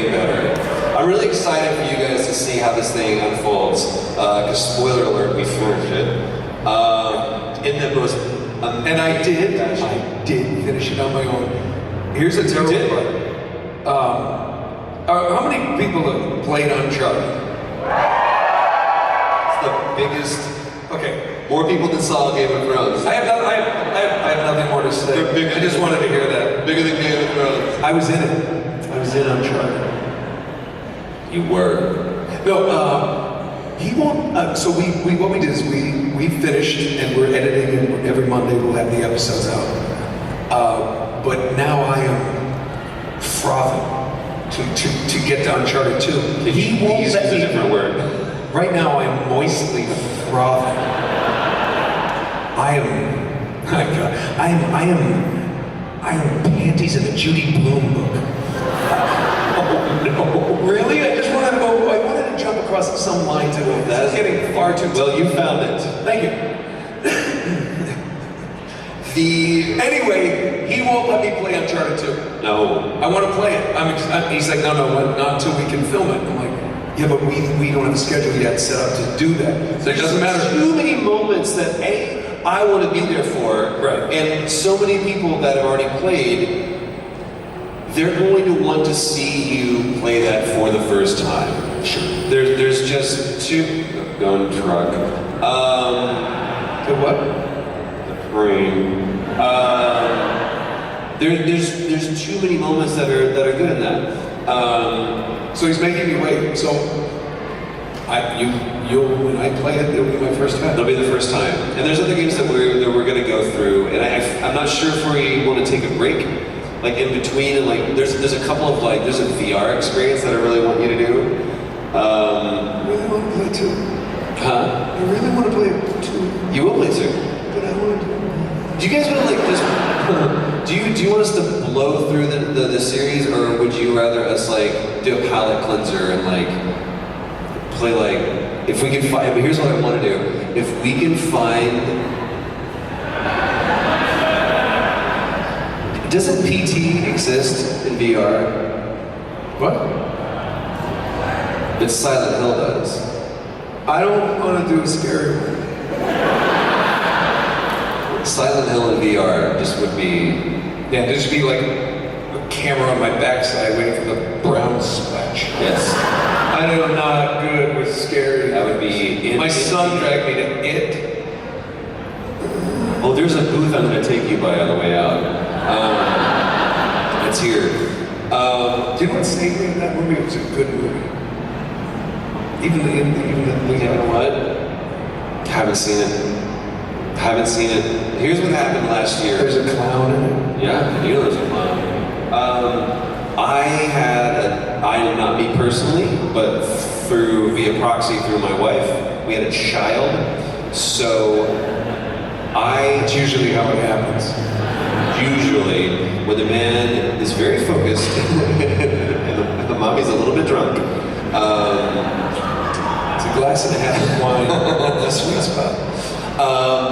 better. I'm really excited for you guys to see how this thing unfolds. Because spoiler alert, we finished it. In the most and I did finish it on my own. Here's a terrible part. How many people have played Uncharted? It's the biggest. Okay. More people than saw Game of Thrones. I have nothing more to say. I just wanted to hear that. Bigger than Game of Thrones. I was in it. I was in Uncharted. You were. No, he won't. So what we did is we finished and we're editing, and every Monday we'll have the episodes out. But now I am frothing to get to Uncharted 2. He won't use a different word. Right now I'm moistly frothing. I am panties in a Judy Blume book. Oh no. Really? I wanted to jump across some line to it. That's getting far too well, you found it. Thank you. Anyway, he won't let me play Uncharted 2. No. I want to play it. He's like, no, not until we can film it. I'm like, yeah, but we don't have a schedule yet set up to do that. So it doesn't matter. Too many moments that I want to be there for, right? And so many people that have already played, they're going to want to see you play that for the first time. Sure. There's just too gun truck. The what? The brain. There's too many moments that are good in that. So he's making me wait. So when I play it, it'll be my first time. It'll be the first time. And there's other games that we're going to go through, and I'm not sure if we want to take a break, like in between, and like there's a couple of there's a VR experience that I really want you to do. I really want to play 2. Huh? I really want to play 2. You will play 2. But I want to. Do you guys want to just? Do you want us to blow through the series, or would you rather us do a palate cleanser and play if we can find? But here's what I want to do: if we can find, doesn't PT exist in VR? What? But Silent Hill does. I don't want to do a scary one. Silent Hill in VR just would be... Yeah, there'd just be like a camera on my backside waiting for the brown splash. Yes. I am not good with scary. That would be... My son dragged me to It. Oh, there's a booth I'm going to take you by on the way out. It's here. Do you know what saved me in that movie? It was a good movie. Even the you know what? Haven't seen it. Here's what happened last year. There's a clown in it. Yeah, you know there's a clown. Not me personally, but via proxy through my wife, we had a child. So It's usually how it happens. Usually, when the man is very focused and the mommy's a little bit drunk, it's a glass and a half of wine. The sweet spot.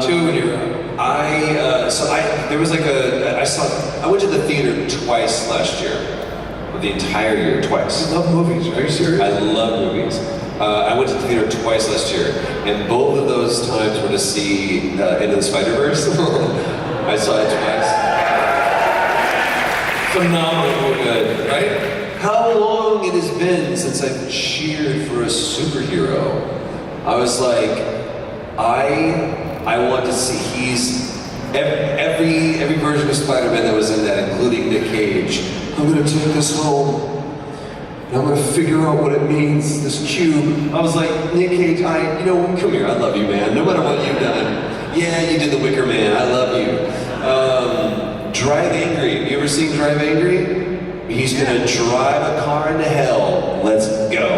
2 when you're out. I went to the theater twice last year, or the entire year twice. You love movies, are you serious? I love movies. I went to the theater twice last year, and both of those times were to see Into the Spider-Verse. I saw it twice. Phenomenal good, right? How long it has been since I've cheered for a superhero. I was like, I want to see every version of Spider-Man that was in that, including Nick Cage. I'm gonna take this home, and I'm gonna figure out what it means, this cube. I was like, Nick Cage, come here, I love you, man, no matter what you've done. Yeah, you did the Wicker Man, I love you. Drive Angry, you ever seen Drive Angry? He's gonna drive a car into hell, let's go.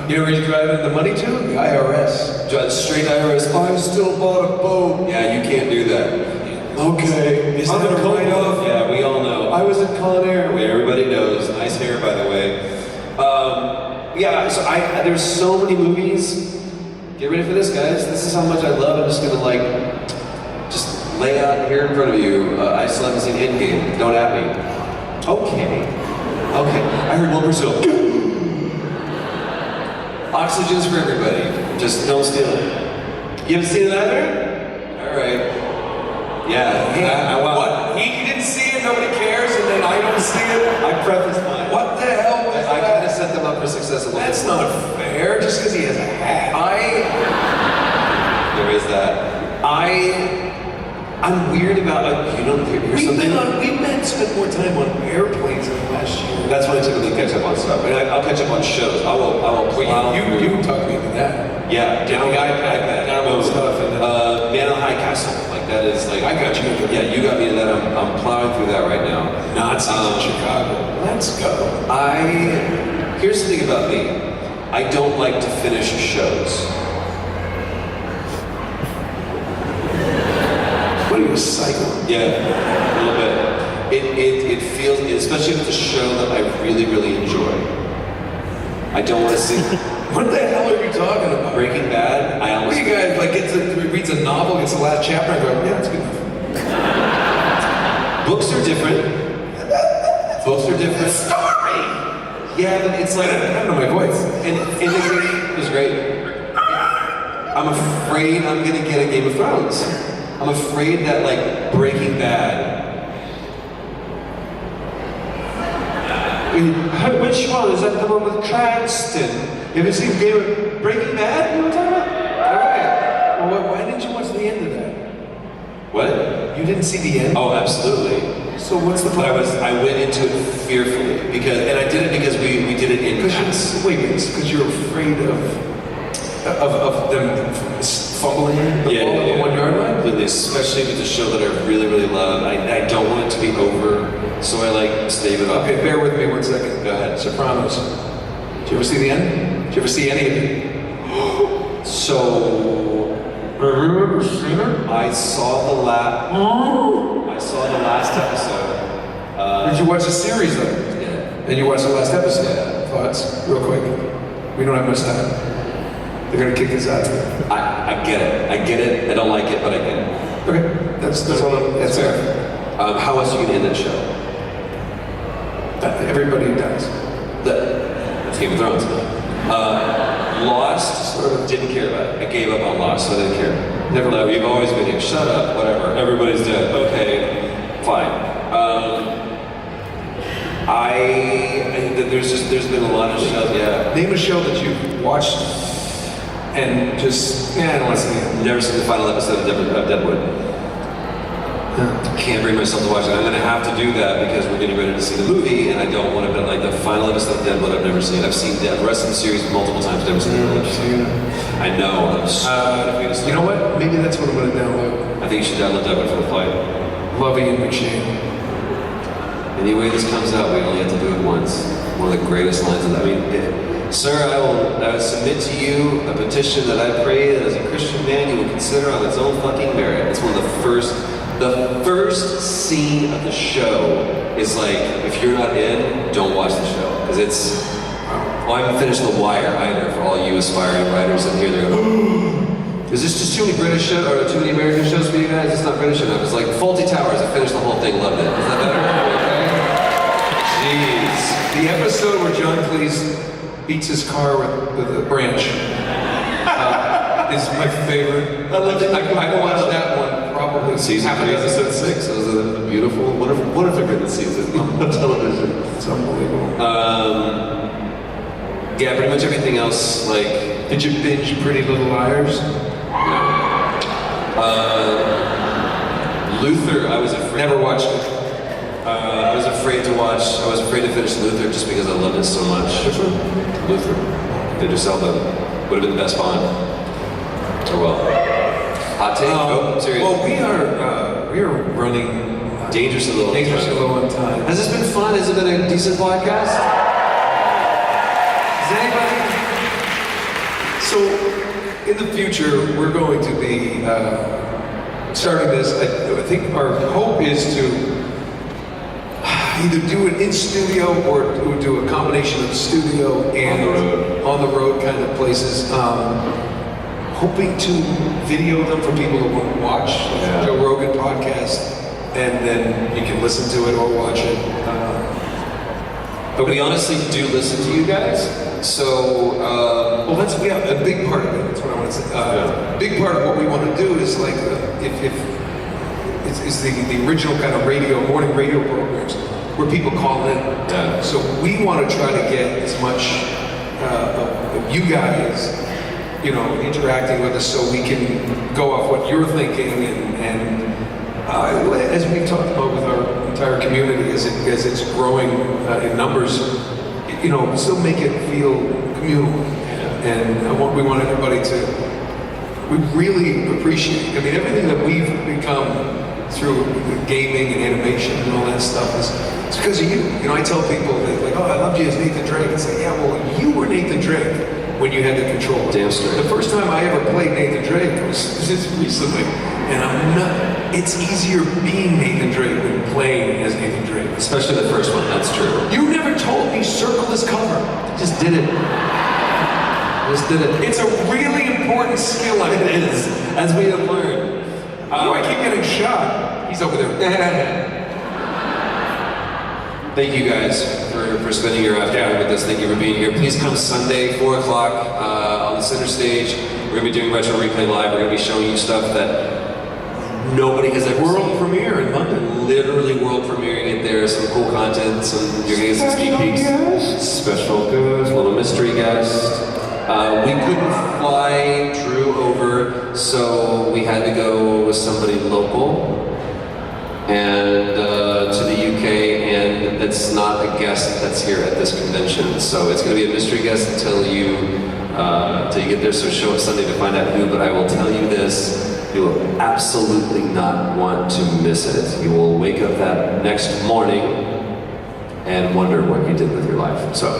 You know where he's driving the money to? The IRS. Straight IRS. I still bought a boat. Yeah, you can't do that. Okay. Is that a write-off? Yeah, we all know. I was at Con Air. Everybody knows. Nice hair, by the way. There's so many movies. Get ready for this, guys. This is how much I love. I'm just gonna just lay out here in front of you. I still haven't seen Endgame. Don't at me. Okay. I heard one person go, oxygen's for everybody. Just don't steal it. You haven't seen it either? All right. Yeah. What? He didn't see it, nobody cares, and then I don't see it? I prefaced mine. What the hell was I that? kind of set them up for success a little That's bit. not fair, just because he has a hat. There is that. I'm weird about, you know, here's something. We've spent more time on airplanes than last year. That's when I typically catch up on stuff. And I'll catch up on shows. I will plow through. You talked me into that. Yeah, down iPad, download stuff, and then Man on High Castle. Like that is like. I got you into that. Yeah, you got me into that. I'm plowing through that right now. Nazis in Chicago. Let's go. Here's the thing about me. I don't like to finish shows. What are you, a psycho? Yeah, a little bit. It feels, especially if it's a show that I really, really enjoy. I don't want to see. What the hell are you talking about? Breaking Bad. What do you guys like? Reads a novel, gets the last chapter, and go, yeah, that's good enough. Books are different. Books are different. Story. Yeah, but it's like I don't know my voice. and it was great. I'm afraid I'm gonna get a Game of Thrones. I'm afraid that like Breaking Bad. Which one? Is that the one with Cranston? You ever seen Breaking Bad? You know what I'm talking about? Alright. Well, why didn't you watch the end of that? What? You didn't see the end? Oh, absolutely. So what's the But problem? I went into it fearfully and I did it because we did it in class. Because you're afraid of them fumbling the ball at the 1 yard line? Completely, especially if it's a show that I really, really love. I don't want it to be over, so I like stave it up. Okay, bear with me 1 second. Go ahead. Sopranos. Did you ever see the end? Did you ever see any of it? So, I saw the last episode. Did you watch the series though? Yeah. And you watched the last episode? Yeah. Thoughts? Real quick. We don't have much time. They're gonna kick us out. I get it. I get it. I don't like it, but I get it. Okay, that's all. That's fair. fair. How else are you gonna end that show? Everybody dies. That's Game of Thrones. Lost, sort of didn't care about it. I gave up on Lost, so I didn't care. Never. No, you've always been here. Shut up. Whatever. Everybody's dead. Okay, fine. There's been a lot of shows. Yeah. Name a show that you've watched and just I don't want to see it. Never seen the final episode of Deadwood. Can't bring myself to watch it. I'm gonna have to do that because we're getting ready to see the movie, and I don't want to. But like the final episode of Deadwood, I've never seen. I've seen the rest of the series multiple times. Never seen it. I know. I'm so you know what? Maybe that's what I'm going to download. I think you should download Deadwood for the fight. Lovey and McShane. Anyway, this comes out. We only have to do it once. One of the greatest lines of that. I mean, sir, I will submit to you a petition that I pray that as a Christian man you will consider on its own fucking merit. It's one of the first scene of the show is like, if you're not in, don't watch the show. Because it's, well, I haven't finished The Wire either for all you aspiring writers in here. They're going, is this just too many British shows, or too many American shows for you guys? It's not British enough. It's like Faulty Towers. I finished the whole thing, loved it. Is that better? Okay. Jeez. The episode where John Cleese beats his car with a branch is my favorite. I watched that one probably Season half of 3, episode episode 6. 6. It was a beautiful, wonderful good season on television. It's unbelievable. Yeah, pretty much everything else, like... Did you binge Pretty Little Liars? Luther, I was afraid... Never watched it. I was afraid to watch... I was afraid to finish Luther just because I loved it so much. Which one? Luther. Idris Elba. Would have been the best Bond. Oh well. Hot take? Serious. Well, we are running Dangerously low. low on time. Has this been fun? Has it been a decent podcast? Does anybody? So, in the future, we're going to be starting this. I think our hope is to either do it in studio or do a combination of studio and on the road kind of places. Hoping to video them for people who want to watch the Joe Rogan podcast, and then you can listen to it or watch it. But we honestly do listen to you guys. So, Well, that's a big part of it. That's what I want to say. Big part of what we want to do is like if it's the original kind of morning radio programs where people call in. Yeah. So we want to try to get as much of you guys, interacting with us, so we can go off what you're thinking and as we've talked about with our entire community, as it's growing in numbers, still make it feel communal. And we want everybody to. We really appreciate. I mean, everything that we've become through gaming and animation and all that stuff it's because of you. I tell people that like, oh, I loved you as Nathan Drake. And say, yeah, well, you were Nathan Drake when you had the controller. Damn straight. The first time I ever played Nathan Drake was just recently, and I'm not. It's easier being Nathan Drake than playing as Nathan Drake. especially the first one, that's true. You never told me circle this cover. Just did it. Just did it. It's a really important skill. It is, as we have learned. I keep getting shot. He's over there. Thank you guys for spending your afternoon with us. Thank you for being here. Please come Sunday, 4 o'clock on the center stage. We're going to be doing Retro Replay Live. We're going to be showing you stuff that nobody has ever World seen. premiere in London. Literally world premiering it there. Some cool content. You're going to get some sneak peeks. Special guest. Little mystery guest. We couldn't fly Drew over, so we had to go with somebody local and to the UK, and that's not a guest that's here at this convention. So it's going to be a mystery guest until you get there. So show up Sunday to find out who. But I will tell you this: you will absolutely not want to miss it. You will wake up that next morning and wonder what you did with your life. So.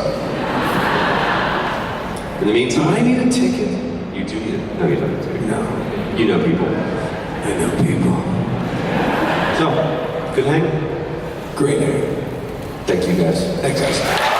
In the meantime, Do I need a ticket? You do need it. No, you don't need to. No. You know people. I know people. So, good hang. Great name. Thank you guys. Thanks, guys.